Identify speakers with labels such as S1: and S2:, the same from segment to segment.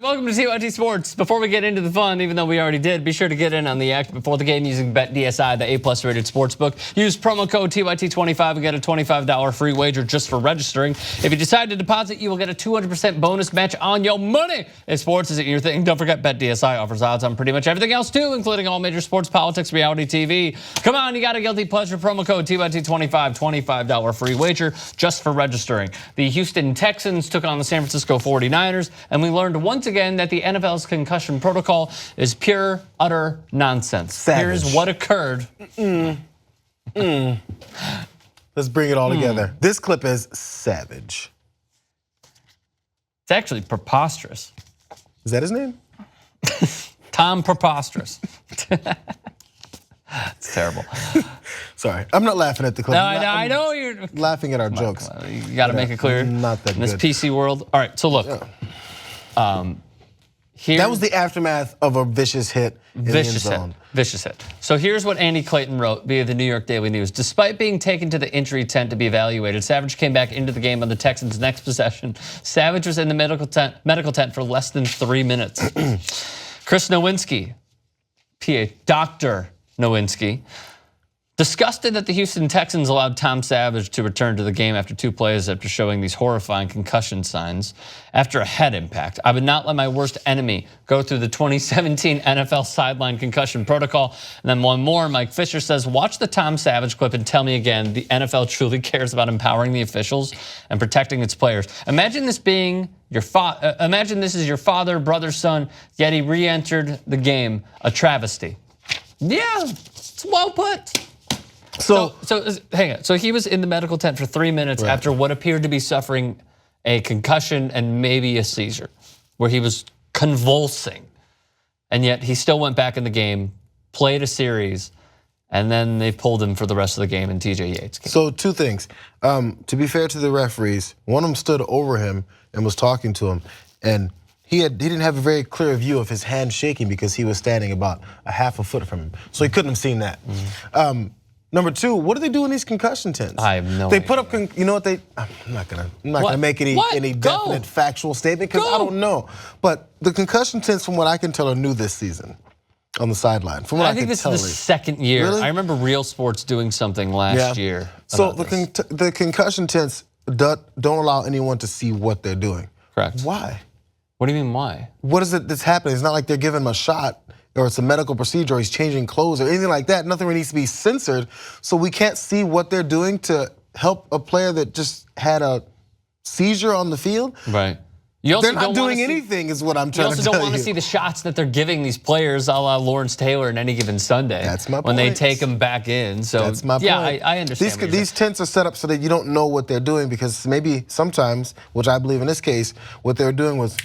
S1: Welcome to TYT Sports. Before we get into the fun, even though we already did, be sure to get in on the act before the game using BetDSI, the A+ rated sportsbook. Use promo code TYT25 and get a $25 free wager just for registering. If you decide to deposit, you will get a 200% bonus match on your money. If sports isn't your thing, don't forget BetDSI offers odds on pretty much everything else too, including all major sports, politics, reality TV. Come on, you got a guilty pleasure. Promo code TYT25, $25 free wager just for registering. The Houston Texans took on the San Francisco 49ers, and we learned once again that the NFL's concussion protocol is pure, utter nonsense.
S2: Savage.
S1: Here's what occurred.
S2: Let's bring it all together. This clip is savage.
S1: It's actually preposterous.
S2: Is that his name?
S1: Tom Preposterous. It's terrible.
S2: Sorry, I'm not laughing at the clip.
S1: No, I know you're
S2: laughing at our jokes.
S1: You got to make it clear.
S2: Not that
S1: in this
S2: good.
S1: PC world. All right, so look.
S2: That was the aftermath of a vicious hit in the end zone.
S1: Vicious hit. So here's what Andy Clayton wrote via the New York Daily News. Despite being taken to the injury tent to be evaluated, Savage came back into the game on the Texans' next possession. Savage was in the medical tent for less than 3 minutes. Chris Nowinski, PA, Dr. Nowinski, disgusted that the Houston Texans allowed Tom Savage to return to the game after 2 plays after showing these horrifying concussion signs after a head impact. I would not let my worst enemy go through the 2017 NFL sideline concussion protocol. And then one more, Mike Fisher says, watch the Tom Savage clip and tell me again the NFL truly cares about empowering the officials and protecting its players. Imagine this being your imagine this is your father, brother, son, yet he re-entered the game. A travesty. Yeah, it's well put. So hang on. So he was in the medical tent for 3 minutes after what appeared to be suffering a concussion and maybe a seizure, where he was convulsing. And yet he still went back in the game, played a series, and then they pulled him for the rest of the game in TJ Yates' game.
S2: So 2 things. To be fair to the referees, one of them stood over him and was talking to him, and he didn't have a very clear view of his hand shaking because he was standing about a half a foot from him. So he couldn't have seen that. Number 2, what do they do in these concussion tents?
S1: I have no
S2: They
S1: idea.
S2: put up, you know what they, I'm not gonna make any definite factual statement because I don't know. But the concussion tents, from what I can tell, are new this season on the sideline. From what I
S1: think
S2: can
S1: this
S2: tell,
S1: is the second year.
S2: Really?
S1: I remember Real Sports doing something last year.
S2: So the concussion tents don't allow anyone to see what they're doing.
S1: Correct.
S2: Why?
S1: What do you mean why?
S2: What is it that's happening? It's not like they're giving him a shot, or it's a medical procedure, or he's changing clothes, or anything like that. Nothing really needs to be censored, so we can't see what they're doing to help a player that just had a seizure on the field.
S1: Right. You also
S2: They're not doing anything, is what I'm trying to tell you.
S1: You also don't want to see the shots that they're giving these players, a la Lawrence Taylor, in any given Sunday.
S2: That's my point.
S1: When they take them back in. So
S2: that's my point.
S1: Yeah, I understand.
S2: These tents are set up so that you don't know what they're doing, because maybe sometimes, which I believe in this case, what they were doing was.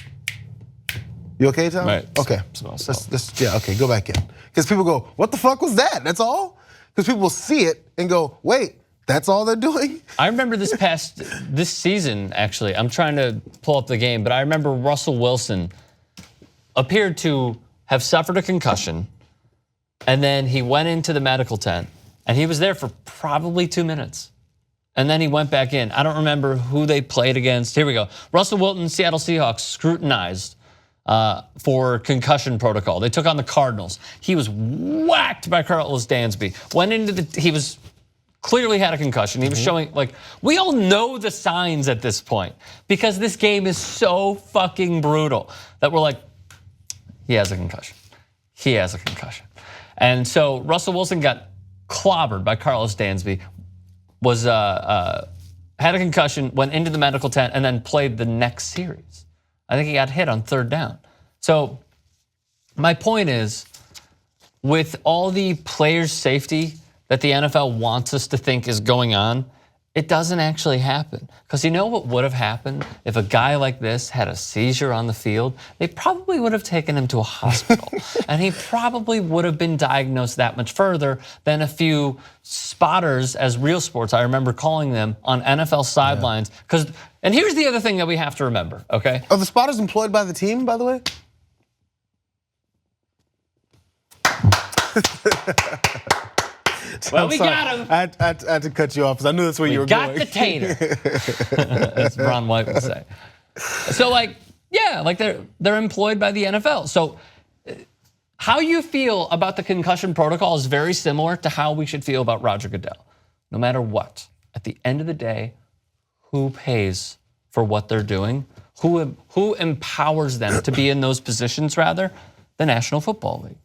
S2: You okay, Tom?
S1: Right.
S2: Okay. Okay, go back in. Because people go, what the fuck was that? That's all? Because people will see it and go, wait, that's all they're doing?
S1: I remember this season, actually, I'm trying to pull up the game, but I remember Russell Wilson appeared to have suffered a concussion, and then he went into the medical tent, and he was there for probably 2 minutes. And then he went back in. I don't remember who they played against. Here we go. Russell Wilson, Seattle Seahawks, scrutinized for concussion protocol. They took on the Cardinals. He was whacked by Carlos Dansby. He was clearly had a concussion. He was showing, like, we all know the signs at this point because this game is so fucking brutal that we're like, he has a concussion. He has a concussion. And so Russell Wilson got clobbered by Carlos Dansby, had a concussion, went into the medical tent, and then played the next series. I think he got hit on 3rd down. So my point is, with all the players' safety that the NFL wants us to think is going on, it doesn't actually happen. Because you know what would have happened if a guy like this had a seizure on the field? They probably would have taken him to a hospital. And he probably would have been diagnosed that much further than a few spotters, as Real Sports, I remember calling them, on NFL sidelines. And here's the other thing that we have to remember, okay?
S2: Are the spotters employed by the team, by the way?
S1: Well, we got him.
S2: I had to cut you off because I knew that's where you were going.
S1: We got the tater, as Ron White would say. So, like, Yeah, like they're employed by the NFL. So how you feel about the concussion protocol is very similar to how we should feel about Roger Goodell. No matter what, at the end of the day, who pays for what they're doing? Who empowers them to be in those positions, rather? The National Football League.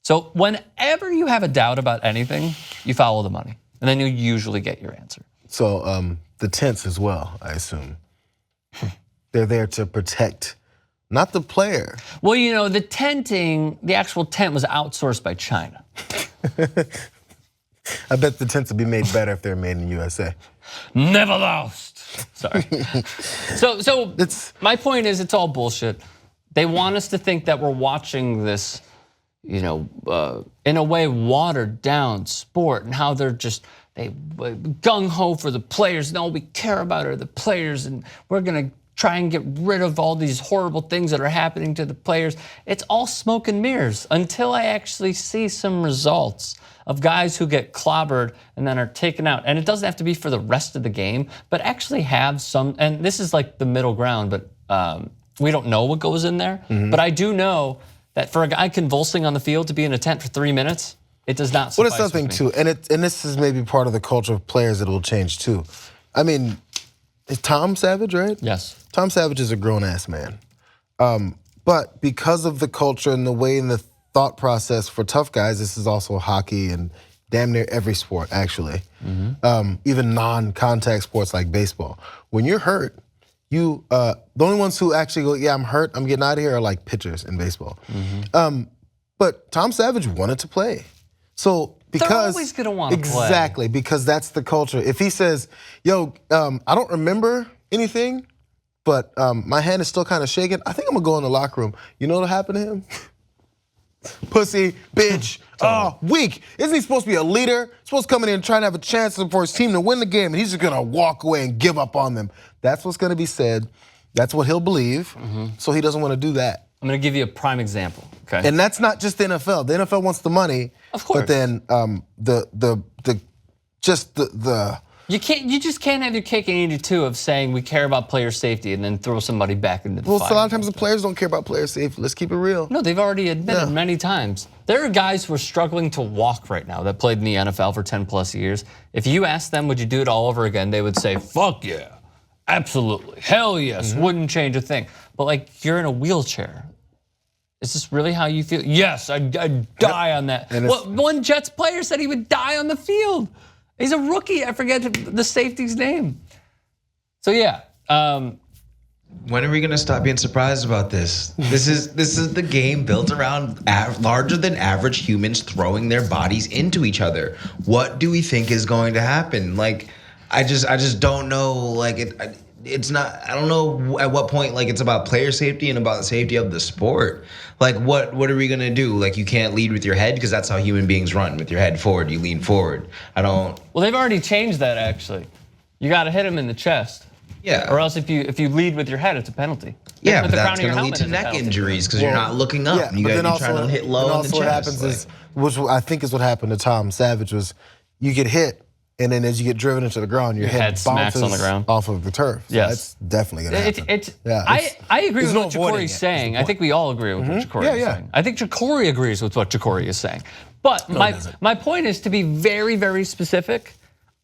S1: So whenever you have a doubt about anything, you follow the money, and then you usually get your answer.
S2: So the tents as well, I assume. They're there to protect, not the player.
S1: Well, you know, the tenting, the actual tent was outsourced by China.
S2: I bet the tents would be made better if they're made in the USA.
S1: Never lost. Sorry. So my point is, it's all bullshit. They want us to think that we're watching this, you know, in a way watered down sport, and how they're just gung ho for the players. And all we care about are the players, and we're gonna try and get rid of all these horrible things that are happening to the players. It's all smoke and mirrors until I actually see some results of guys who get clobbered and then are taken out. And it doesn't have to be for the rest of the game, but actually have some, and this is like the middle ground, but we don't know what goes in there. But I do know that for a guy convulsing on the field to be in a tent for 3 minutes, it does not suffice.
S2: Well, it's something too, and this is maybe part of the culture of players that will change too. I mean, is Tom Savage, right?
S1: Yes.
S2: Tom Savage is a grown-ass man. But because of the culture and the way and the thought process for tough guys, this is also hockey and damn near every sport, actually. Even non-contact sports like baseball. When you're hurt, the only ones who actually go, yeah, I'm hurt, I'm getting out of here, are like pitchers in baseball. But Tom Savage wanted to play. So because
S1: they're always gonna want to play.
S2: Exactly, because that's the culture. If he says, yo, I don't remember anything, but my hand is still kind of shaking, I think I'm gonna go in the locker room. You know what'll happen to him? Pussy, bitch, weak. Isn't he supposed to be a leader? Supposed to come in here and try to have a chance for his team to win the game, and he's just gonna walk away and give up on them. That's what's gonna be said. That's what he'll believe. So he doesn't want to do that.
S1: I'm gonna give you a prime example, okay?
S2: And that's not just the NFL. The NFL wants the money.
S1: Of course.
S2: But then
S1: You just can't have your cake and eat it too of saying we care about player safety and then throw somebody back into the fire.
S2: Well, a lot of times the players don't care about player safety. Let's keep it real.
S1: No, they've already admitted many times. There are guys who are struggling to walk right now that played in the NFL for 10 plus years. If you ask them, would you do it all over again? They would say, fuck yeah, absolutely, hell yes, wouldn't change a thing. But like, you're in a wheelchair. Is this really how you feel? Yes, I'd die on that. One Jets player said he would die on the field. He's a rookie. I forget the safety's name. So yeah.
S3: When are we gonna stop being surprised about this? This is the game built around larger than average humans throwing their bodies into each other. What do we think is going to happen? Like, I just don't know. Like it's not. I don't know at what point. Like, it's about player safety and about the safety of the sport. Like, what are we gonna do? Like, you can't lead with your head because that's how human beings run. With your head forward, you lean forward. I don't.
S1: Well, they've already changed that actually. You got to hit him in the chest.
S3: Yeah.
S1: Or else if you lead with your head, it's a penalty.
S3: Yeah, but that's going to lead to neck injuries because you're not looking up.
S2: Yeah,
S3: You're trying to hit low in the chest.
S2: What happens is, which I think is what happened to Tom Savage, was you get hit, and then as you get driven into the ground, your head
S1: smacks on the ground
S2: off of the turf. So that's definitely going to happen.
S1: I agree with what Jacory's saying. I think we all agree with what Jacory is saying. I think Jacory agrees with what Jacory is saying. But my point is to be very, very specific.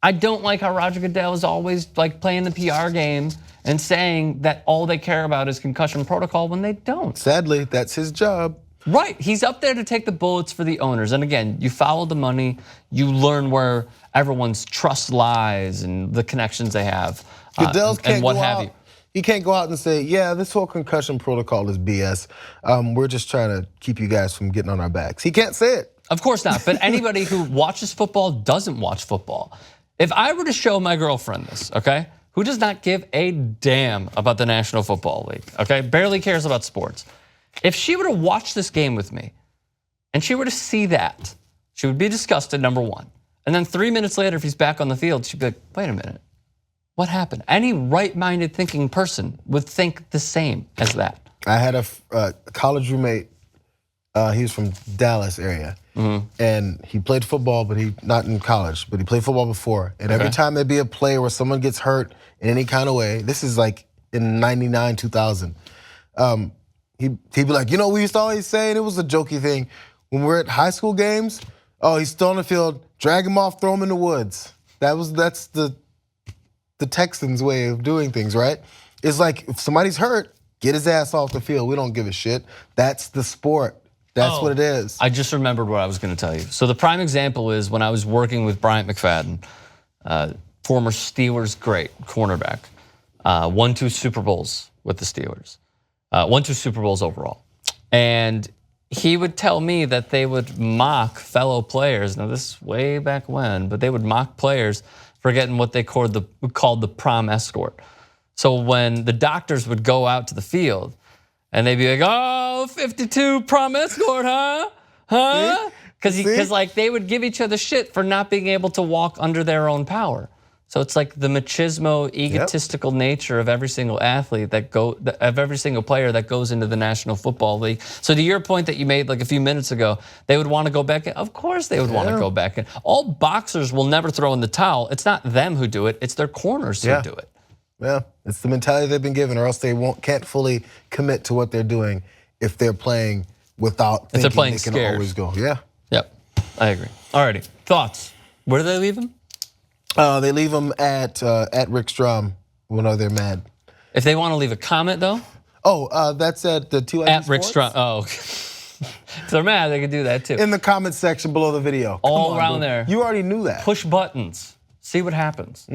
S1: I don't like how Roger Goodell is always like playing the PR game and saying that all they care about is concussion protocol when they don't.
S2: Sadly, that's his job.
S1: Right, he's up there to take the bullets for the owners. And again, you follow the money, you learn where everyone's trust lies and the connections they have. And what have you.
S2: He can't go out and say, yeah, this whole concussion protocol is BS. We're just trying to keep you guys from getting on our backs. He can't say it.
S1: Of course not, but anybody who watches football doesn't watch football. If I were to show my girlfriend this, okay, who does not give a damn about the National Football League, okay, barely cares about sports. If she were to watch this game with me and she were to see that, she would be disgusted, number one. And then 3 minutes later, if he's back on the field, she'd be like, wait a minute, what happened? Any right-minded thinking person would think the same as that.
S2: I had a college roommate, he was from Dallas area. And he played football, but not in college, but he played football before. And every time there'd be a play where someone gets hurt in any kind of way, this is like in 99, 2000, he'd be like, you know, we used to always say, and it was a jokey thing, when we're at high school games, oh, he's still on the field, drag him off, throw him in the woods. That's the Texans' way of doing things, right? It's like if somebody's hurt, get his ass off the field. We don't give a shit. That's the sport. That's what it is.
S1: I just remembered what I was going to tell you. So the prime example is when I was working with Bryant McFadden, former Steelers great cornerback, won 2 Super Bowls with the Steelers, won 2 Super Bowls overall. And he would tell me that they would mock fellow players. Now this is way back when, but they would mock players for getting what they called the prom escort. So when the doctors would go out to the field and they'd be like, oh, 52 prom escort, huh? Huh? Because like they would give each other shit for not being able to walk under their own power. So it's like the machismo, egotistical nature of every single athlete of every single player that goes into the National Football League. So to your point that you made like a few minutes ago, they would want to go back in. Of course they would want to go back in. All boxers will never throw in the towel. It's not them who do it. It's their corners who do it.
S2: Yeah, it's the mentality they've been given, or else they can't fully commit to what they're doing if they're playing without thinking they can always go. Yeah.
S1: Yep, I agree. Alrighty, thoughts? Where do they leave him?
S2: They leave him at Rick Strom when they're mad.
S1: If they want to leave a comment though?
S2: Oh, that's at the 2
S1: At Rick Strom. Oh, okay. If they're mad, they can do that too.
S2: In the comment section below the video.
S1: All around there.
S2: You already knew that.
S1: Push buttons. See what happens.